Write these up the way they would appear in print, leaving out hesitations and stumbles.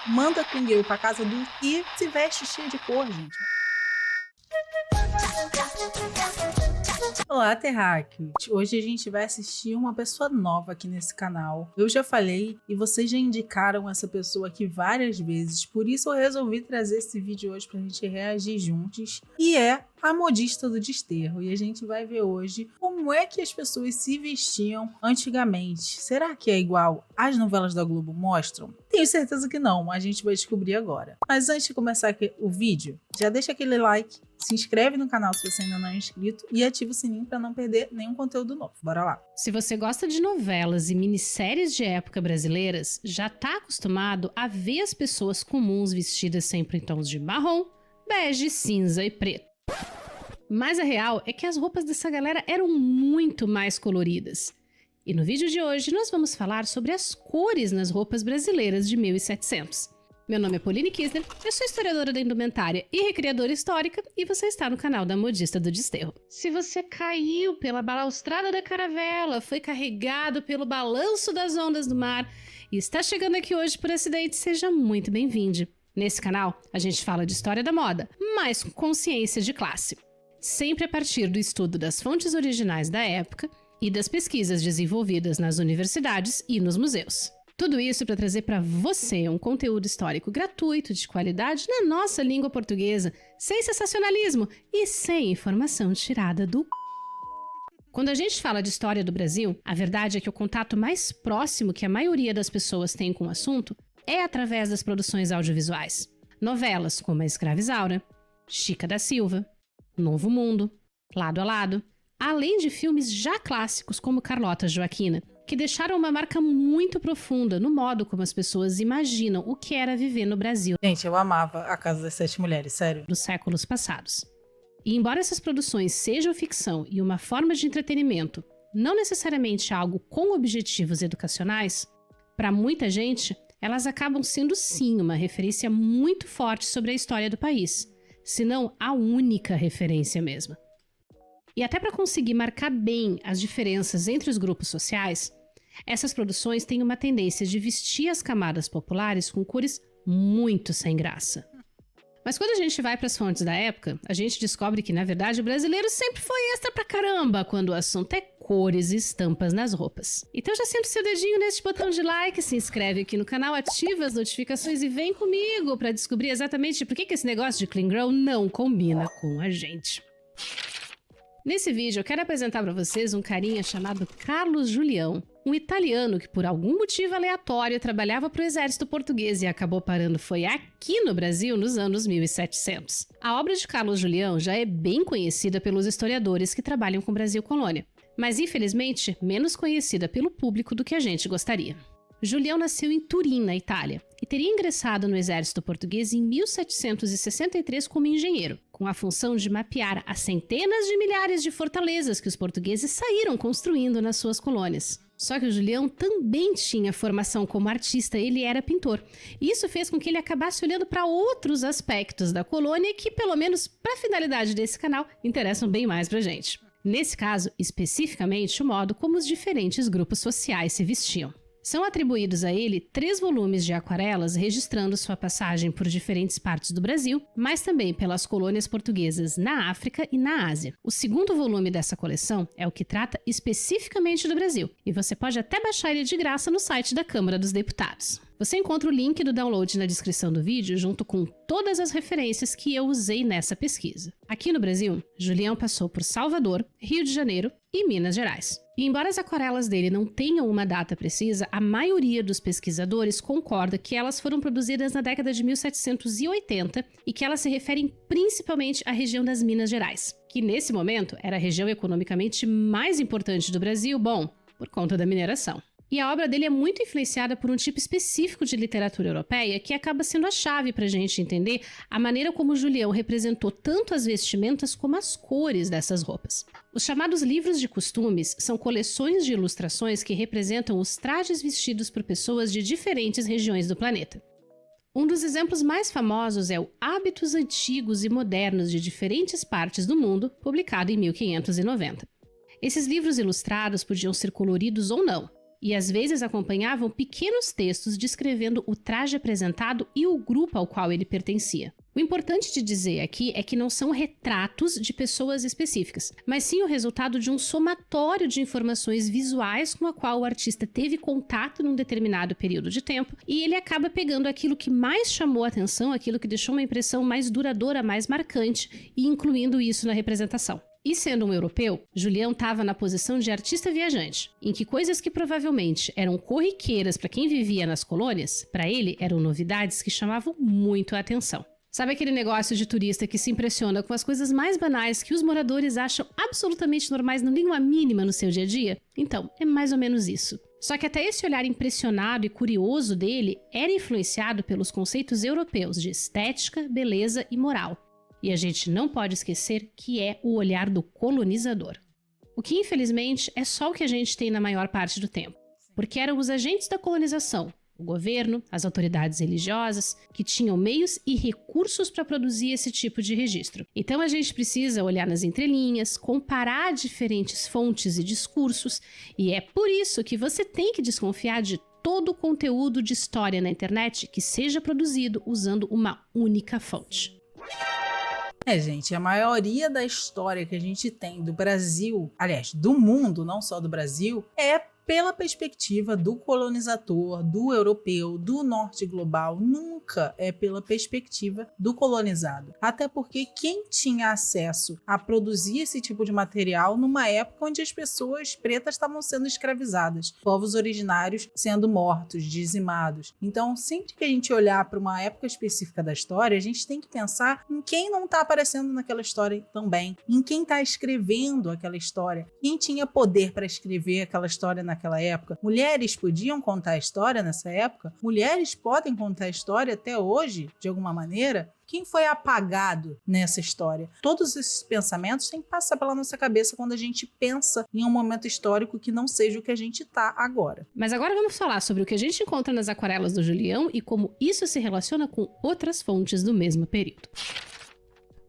manda Klingueu pra casa do e se veste cheio de cor, gente. Olá, terráqueos! Hoje a gente vai assistir uma pessoa nova aqui nesse canal. Eu já falei e vocês já indicaram essa pessoa aqui várias vezes, por isso eu resolvi trazer esse vídeo hoje pra gente reagir juntos. E é a modista do Desterro. E a gente vai ver hoje como é que as pessoas se vestiam antigamente. Será que é igual às novelas da Globo mostram? Tenho certeza que não, mas a gente vai descobrir agora. Mas antes de começar o vídeo, já deixa aquele like, se inscreve no canal se você ainda não é inscrito e ativa o sininho para não perder nenhum conteúdo novo. Bora lá! Se você gosta de novelas e minisséries de época brasileiras, já tá acostumado a ver as pessoas comuns vestidas sempre em tons de marrom, bege, cinza e preto. Mas a real é que as roupas dessa galera eram muito mais coloridas. E no vídeo de hoje nós vamos falar sobre as cores nas roupas brasileiras de 1700. Meu nome é Pauline Kisner, eu sou historiadora da indumentária e recriadora histórica e você está no canal da Modista do Desterro. Se você caiu pela balaustrada da caravela, foi carregado pelo balanço das ondas do mar e está chegando aqui hoje por acidente, seja muito bem-vindo. Nesse canal, a gente fala de história da moda, mas com consciência de classe. Sempre a partir do estudo das fontes originais da época e das pesquisas desenvolvidas nas universidades e nos museus. Tudo isso para trazer para você um conteúdo histórico gratuito, de qualidade, na nossa língua portuguesa, sem sensacionalismo e sem informação tirada do Quando a gente fala de história do Brasil, a verdade é que o contato mais próximo que a maioria das pessoas tem com o assunto é através das produções audiovisuais. Novelas como A Escrava Isaura, Chica da Silva, Novo Mundo, Lado a Lado, além de filmes já clássicos como Carlota Joaquina, que deixaram uma marca muito profunda no modo como as pessoas imaginam o que era viver no Brasil. Gente, eu amava A Casa das Sete Mulheres, sério. Dos séculos passados. E embora essas produções sejam ficção e uma forma de entretenimento, não necessariamente algo com objetivos educacionais, para muita gente, elas acabam sendo sim uma referência muito forte sobre a história do país, se não a única referência mesmo. E até para conseguir marcar bem as diferenças entre os grupos sociais, essas produções têm uma tendência de vestir as camadas populares com cores muito sem graça. Mas quando a gente vai para as fontes da época, a gente descobre que, na verdade, o brasileiro sempre foi extra pra caramba quando o assunto é cores e estampas nas roupas. Então já senta o seu dedinho nesse botão de like, se inscreve aqui no canal, ativa as notificações e vem comigo para descobrir exatamente por que esse negócio de clean girl não combina com a gente. Nesse vídeo eu quero apresentar para vocês um carinha chamado Carlos Julião, um italiano que por algum motivo aleatório trabalhava para o exército português e acabou parando foi aqui no Brasil nos anos 1700. A obra de Carlos Julião já é bem conhecida pelos historiadores que trabalham com Brasil Colônia, mas infelizmente menos conhecida pelo público do que a gente gostaria. Julião nasceu em Turim, na Itália, e teria ingressado no exército português em 1763 como engenheiro, com a função de mapear as centenas de milhares de fortalezas que os portugueses saíram construindo nas suas colônias. Só que o Julião também tinha formação como artista, ele era pintor. E isso fez com que ele acabasse olhando para outros aspectos da colônia que, pelo menos para a finalidade desse canal, interessam bem mais pra gente. Nesse caso, especificamente, o modo como os diferentes grupos sociais se vestiam. São atribuídos a ele 3 volumes de aquarelas registrando sua passagem por diferentes partes do Brasil, mas também pelas colônias portuguesas na África e na Ásia. O segundo volume dessa coleção é o que trata especificamente do Brasil, e você pode até baixar ele de graça no site da Câmara dos Deputados. Você encontra o link do download na descrição do vídeo junto com todas as referências que eu usei nessa pesquisa. Aqui no Brasil, Julião passou por Salvador, Rio de Janeiro e Minas Gerais. E embora as aquarelas dele não tenham uma data precisa, a maioria dos pesquisadores concorda que elas foram produzidas na década de 1780 e que elas se referem principalmente à região das Minas Gerais, que nesse momento era a região economicamente mais importante do Brasil, bom, por conta da mineração. E a obra dele é muito influenciada por um tipo específico de literatura europeia que acaba sendo a chave para a gente entender a maneira como Julião representou tanto as vestimentas como as cores dessas roupas. Os chamados livros de costumes são coleções de ilustrações que representam os trajes vestidos por pessoas de diferentes regiões do planeta. Um dos exemplos mais famosos é o Hábitos Antigos e Modernos de Diferentes Partes do Mundo, publicado em 1590. Esses livros ilustrados podiam ser coloridos ou não, e às vezes acompanhavam pequenos textos descrevendo o traje apresentado e o grupo ao qual ele pertencia. O importante de dizer aqui é que não são retratos de pessoas específicas, mas sim o resultado de um somatório de informações visuais com a qual o artista teve contato num determinado período de tempo, e ele acaba pegando aquilo que mais chamou a atenção, aquilo que deixou uma impressão mais duradoura, mais marcante, e incluindo isso na representação. E sendo um europeu, Julião estava na posição de artista viajante, em que coisas que provavelmente eram corriqueiras para quem vivia nas colônias, para ele eram novidades que chamavam muito a atenção. Sabe aquele negócio de turista que se impressiona com as coisas mais banais que os moradores acham absolutamente normais, não ligam a mínima no seu dia a dia? Então, é mais ou menos isso. Só que até esse olhar impressionado e curioso dele era influenciado pelos conceitos europeus de estética, beleza e moral. E a gente não pode esquecer que é o olhar do colonizador. O que, infelizmente, é só o que a gente tem na maior parte do tempo. Porque eram os agentes da colonização, o governo, as autoridades religiosas, que tinham meios e recursos para produzir esse tipo de registro. Então a gente precisa olhar nas entrelinhas, comparar diferentes fontes e discursos, e é por isso que você tem que desconfiar de todo o conteúdo de história na internet que seja produzido usando uma única fonte. Gente, a maioria da história que a gente tem do Brasil, aliás, do mundo, não só do Brasil, é pela perspectiva do colonizador, do europeu, do norte global, nunca é pela perspectiva do colonizado. Até porque quem tinha acesso a produzir esse tipo de material numa época onde as pessoas pretas estavam sendo escravizadas, povos originários sendo mortos, dizimados. Então, sempre que a gente olhar para uma época específica da história, a gente tem que pensar em quem não está aparecendo naquela história também, em quem está escrevendo aquela história, quem tinha poder para escrever aquela história naquela época. Mulheres podiam contar a história nessa época? Mulheres podem contar a história até hoje, de alguma maneira? Quem foi apagado nessa história? Todos esses pensamentos têm que passar pela nossa cabeça quando a gente pensa em um momento histórico que não seja o que a gente está agora. Mas agora vamos falar sobre o que a gente encontra nas aquarelas do Julião e como isso se relaciona com outras fontes do mesmo período.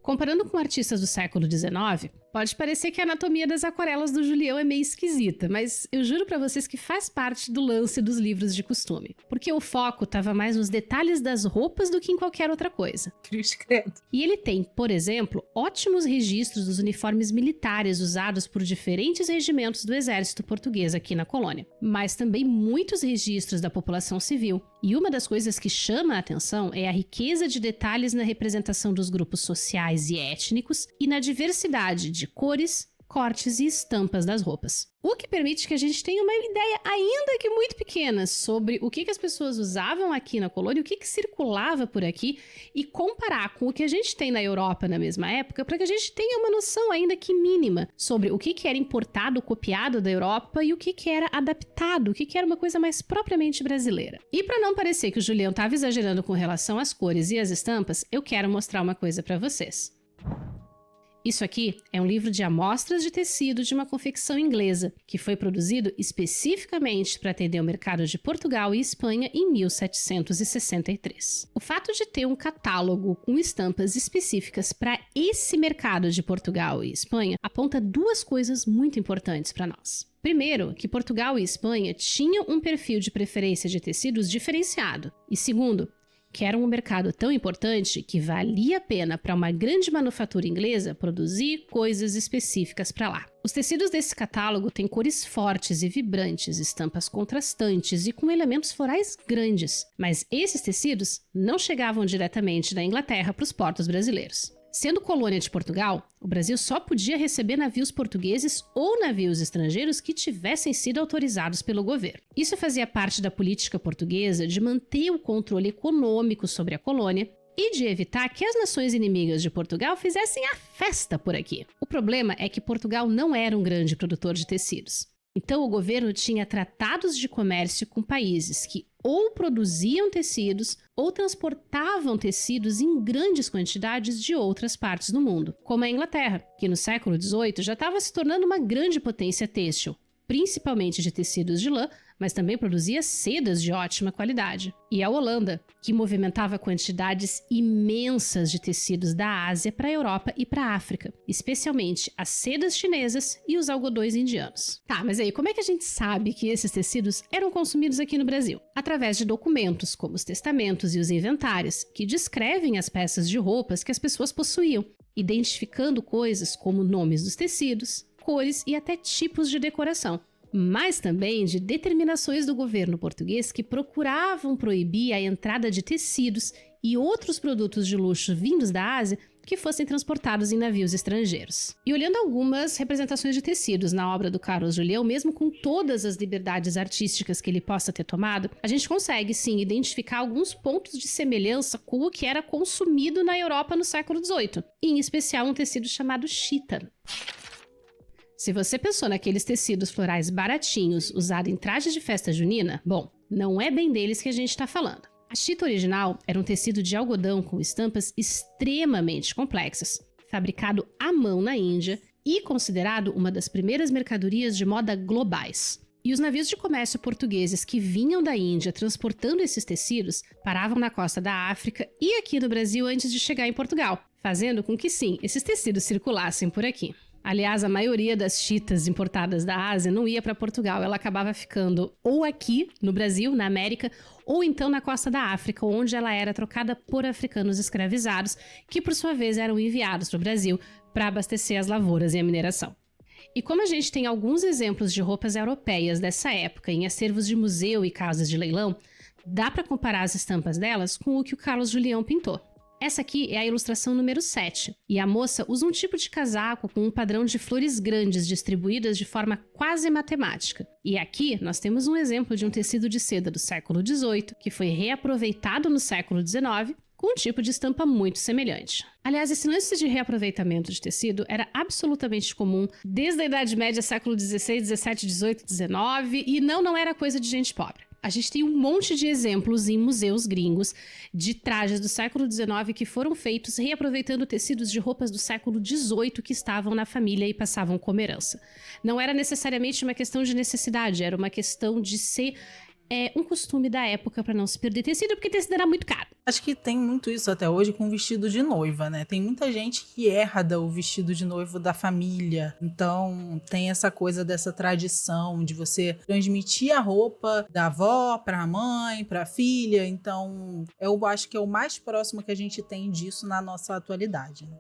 Comparando com artistas do século XIX, pode parecer que a anatomia das aquarelas do Julião é meio esquisita, mas eu juro pra vocês que faz parte do lance dos livros de costume. Porque o foco tava mais nos detalhes das roupas do que em qualquer outra coisa. Cruz credo. E ele tem, por exemplo, ótimos registros dos uniformes militares usados por diferentes regimentos do exército português aqui na colônia. Mas também muitos registros da população civil. E uma das coisas que chama a atenção é a riqueza de detalhes na representação dos grupos sociais e étnicos e na diversidade de cores, cortes e estampas das roupas. O que permite que a gente tenha uma ideia, ainda que muito pequena, sobre o que as pessoas usavam aqui na colônia, o que circulava por aqui, e comparar com o que a gente tem na Europa na mesma época, para que a gente tenha uma noção, ainda que mínima, sobre o que era importado, copiado da Europa e o que era adaptado, o que era uma coisa mais propriamente brasileira. E para não parecer que o Julião estava exagerando com relação às cores e às estampas, eu quero mostrar uma coisa para vocês. Isso aqui é um livro de amostras de tecido de uma confecção inglesa, que foi produzido especificamente para atender o mercado de Portugal e Espanha em 1763. O fato de ter um catálogo com estampas específicas para esse mercado de Portugal e Espanha aponta duas coisas muito importantes para nós. Primeiro, que Portugal e Espanha tinham um perfil de preferência de tecidos diferenciado. E segundo, que era um mercado tão importante que valia a pena para uma grande manufatura inglesa produzir coisas específicas para lá. Os tecidos desse catálogo têm cores fortes e vibrantes, estampas contrastantes e com elementos florais grandes, mas esses tecidos não chegavam diretamente da Inglaterra para os portos brasileiros. Sendo colônia de Portugal, o Brasil só podia receber navios portugueses ou navios estrangeiros que tivessem sido autorizados pelo governo. Isso fazia parte da política portuguesa de manter o controle econômico sobre a colônia e de evitar que as nações inimigas de Portugal fizessem a festa por aqui. O problema é que Portugal não era um grande produtor de tecidos. Então o governo tinha tratados de comércio com países que ou produziam tecidos ou transportavam tecidos em grandes quantidades de outras partes do mundo, como a Inglaterra, que no século XVIII já estava se tornando uma grande potência têxtil, principalmente de tecidos de lã, mas também produzia sedas de ótima qualidade. E a Holanda, que movimentava quantidades imensas de tecidos da Ásia para a Europa e para a África, especialmente as sedas chinesas e os algodões indianos. Tá, mas aí como é que a gente sabe que esses tecidos eram consumidos aqui no Brasil? Através de documentos, como os testamentos e os inventários, que descrevem as peças de roupas que as pessoas possuíam, identificando coisas como nomes dos tecidos, cores e até tipos de decoração. Mas também de determinações do governo português que procuravam proibir a entrada de tecidos e outros produtos de luxo vindos da Ásia que fossem transportados em navios estrangeiros. E olhando algumas representações de tecidos na obra do Carlos Julião, mesmo com todas as liberdades artísticas que ele possa ter tomado, a gente consegue sim identificar alguns pontos de semelhança com o que era consumido na Europa no século XVIII, e em especial um tecido chamado chita. Se você pensou naqueles tecidos florais baratinhos usados em trajes de festa junina, bom, não é bem deles que a gente está falando. A chita original era um tecido de algodão com estampas extremamente complexas, fabricado à mão na Índia e considerado uma das primeiras mercadorias de moda globais. E os navios de comércio portugueses que vinham da Índia transportando esses tecidos paravam na costa da África e aqui no Brasil antes de chegar em Portugal, fazendo com que sim, esses tecidos circulassem por aqui. Aliás, a maioria das chitas importadas da Ásia não ia para Portugal, ela acabava ficando ou aqui, no Brasil, na América, ou então na costa da África, onde ela era trocada por africanos escravizados, que por sua vez eram enviados para o Brasil para abastecer as lavouras e a mineração. E como a gente tem alguns exemplos de roupas europeias dessa época em acervos de museu e casas de leilão, dá para comparar as estampas delas com o que o Carlos Julião pintou. Essa aqui é a ilustração número 7, e a moça usa um tipo de casaco com um padrão de flores grandes distribuídas de forma quase matemática. E aqui nós temos um exemplo de um tecido de seda do século XVIII, que foi reaproveitado no século XIX, com um tipo de estampa muito semelhante. Aliás, esse lance de reaproveitamento de tecido era absolutamente comum desde a Idade Média, século XVI, XVII, XVIII, XIX, e não era coisa de gente pobre. A gente tem um monte de exemplos em museus gringos de trajes do século XIX que foram feitos reaproveitando tecidos de roupas do século XVIII que estavam na família e passavam como herança. Não era necessariamente uma questão de necessidade, era uma questão de ser um costume da época para não se perder tecido, porque tecido era muito caro. Acho que tem muito isso até hoje com vestido de noiva, né? Tem muita gente que herda o vestido de noivo da família. Então, tem essa coisa dessa tradição de você transmitir a roupa da avó para a mãe, para a filha. Então, eu acho que é o mais próximo que a gente tem disso na nossa atualidade, né?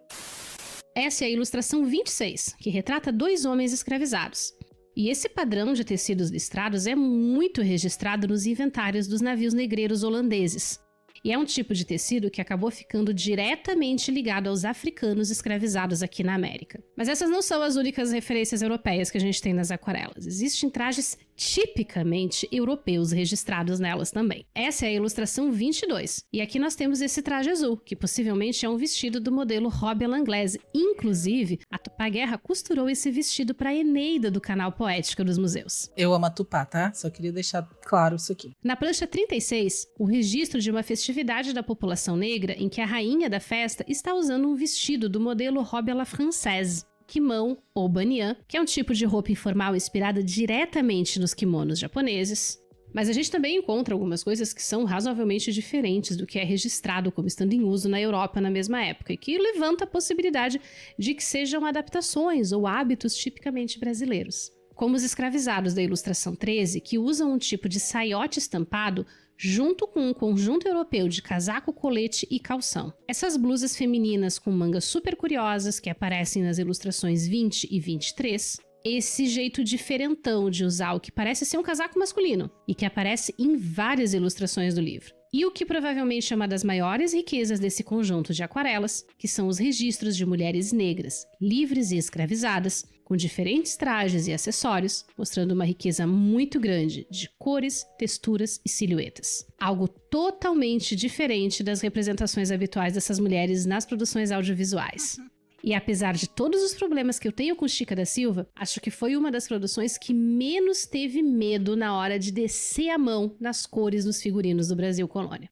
Essa é a ilustração 26, que retrata 2 homens escravizados. E esse padrão de tecidos listrados é muito registrado nos inventários dos navios negreiros holandeses. E é um tipo de tecido que acabou ficando diretamente ligado aos africanos escravizados aqui na América. Mas essas não são as únicas referências europeias que a gente tem nas aquarelas. Existem trajes tipicamente europeus registrados nelas também. Essa é a ilustração 22. E aqui nós temos esse traje azul, que possivelmente é um vestido do modelo Robe à l'Anglaise. Inclusive, a Tupá Guerra costurou esse vestido para Eneida do canal Poética dos Museus. Eu amo a Tupá, tá? Só queria deixar claro isso aqui. Na prancha 36, o registro de uma festividade da população negra em que a rainha da festa está usando um vestido do modelo Robe à la Française, kimono ou banyan, que é um tipo de roupa informal inspirada diretamente nos kimonos japoneses. Mas a gente também encontra algumas coisas que são razoavelmente diferentes do que é registrado como estando em uso na Europa na mesma época, e que levanta a possibilidade de que sejam adaptações ou hábitos tipicamente brasileiros. Como os escravizados da ilustração 13, que usam um tipo de saiote estampado junto com um conjunto europeu de casaco, colete e calção. Essas blusas femininas com mangas super curiosas que aparecem nas ilustrações 20 e 23, esse jeito diferentão de usar o que parece ser um casaco masculino e que aparece em várias ilustrações do livro. E o que provavelmente é uma das maiores riquezas desse conjunto de aquarelas, que são os registros de mulheres negras, livres e escravizadas, com diferentes trajes e acessórios, mostrando uma riqueza muito grande de cores, texturas e silhuetas. Algo totalmente diferente das representações habituais dessas mulheres nas produções audiovisuais. E apesar de todos os problemas que eu tenho com Chica da Silva, acho que foi uma das produções que menos teve medo na hora de descer a mão nas cores dos figurinos do Brasil Colônia.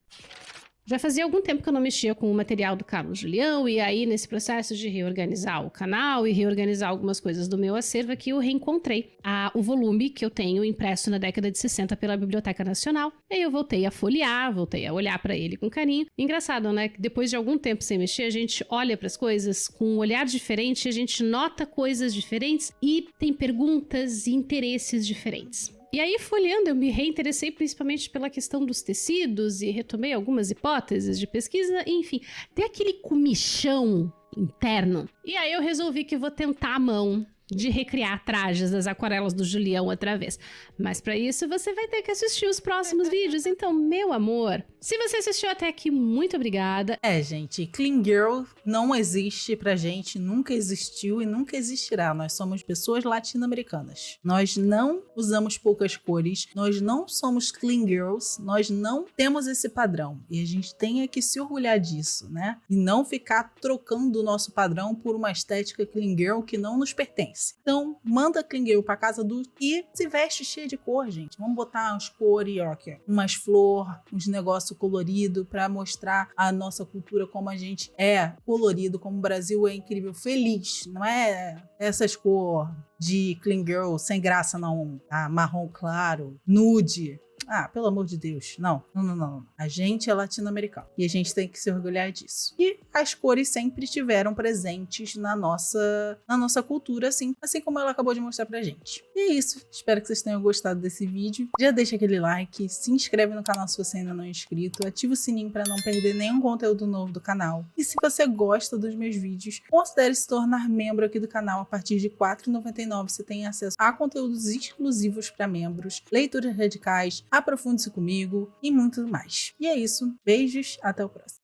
Já fazia algum tempo que eu não mexia com o material do Carlos Julião, e aí nesse processo de reorganizar o canal e reorganizar algumas coisas do meu acervo aqui, eu reencontrei o volume que eu tenho impresso na década de 60 pela Biblioteca Nacional. E aí eu voltei a folhear, voltei a olhar para ele com carinho. Engraçado, né? Que depois de algum tempo sem mexer, a gente olha para as coisas com um olhar diferente, a gente nota coisas diferentes e tem perguntas e interesses diferentes. E aí, folheando, eu me reinteressei principalmente pela questão dos tecidos e retomei algumas hipóteses de pesquisa, enfim, tem aquele comichão interno. E aí eu resolvi que vou tentar a mão de recriar trajes das aquarelas do Julião outra vez. Mas para isso você vai ter que assistir os próximos vídeos. Então, meu amor, se você assistiu até aqui, muito obrigada. Gente, Clean Girl não existe pra gente, nunca existiu e nunca existirá. Nós somos pessoas latino-americanas. Nós não usamos poucas cores, nós não somos clean girls, nós não temos esse padrão. E a gente tem que se orgulhar disso, né? E não ficar trocando o nosso padrão por uma estética clean girl que não nos pertence. Então, manda Clean Girl pra casa e se veste cheia de cor, gente. Vamos botar umas cores, ó, aqui, umas flores, uns negócios coloridos pra mostrar a nossa cultura, como a gente é colorido, como o Brasil é incrível, feliz. Não é essas cores de Clean Girl sem graça, não. Tá? Marrom claro, nude. Ah, pelo amor de Deus. Não. A gente é latino-americano. E a gente tem que se orgulhar disso. E as cores sempre estiveram presentes na nossa cultura, assim como ela acabou de mostrar pra gente. E é isso. Espero que vocês tenham gostado desse vídeo. Já deixa aquele like, se inscreve no canal se você ainda não é inscrito, ativa o sininho para não perder nenhum conteúdo novo do canal. E se você gosta dos meus vídeos, considere se tornar membro aqui do canal. A partir de R$ 4,99 você tem acesso a conteúdos exclusivos para membros, leituras radicais, aprofunde-se comigo e muito mais. E é isso. Beijos, até o próximo.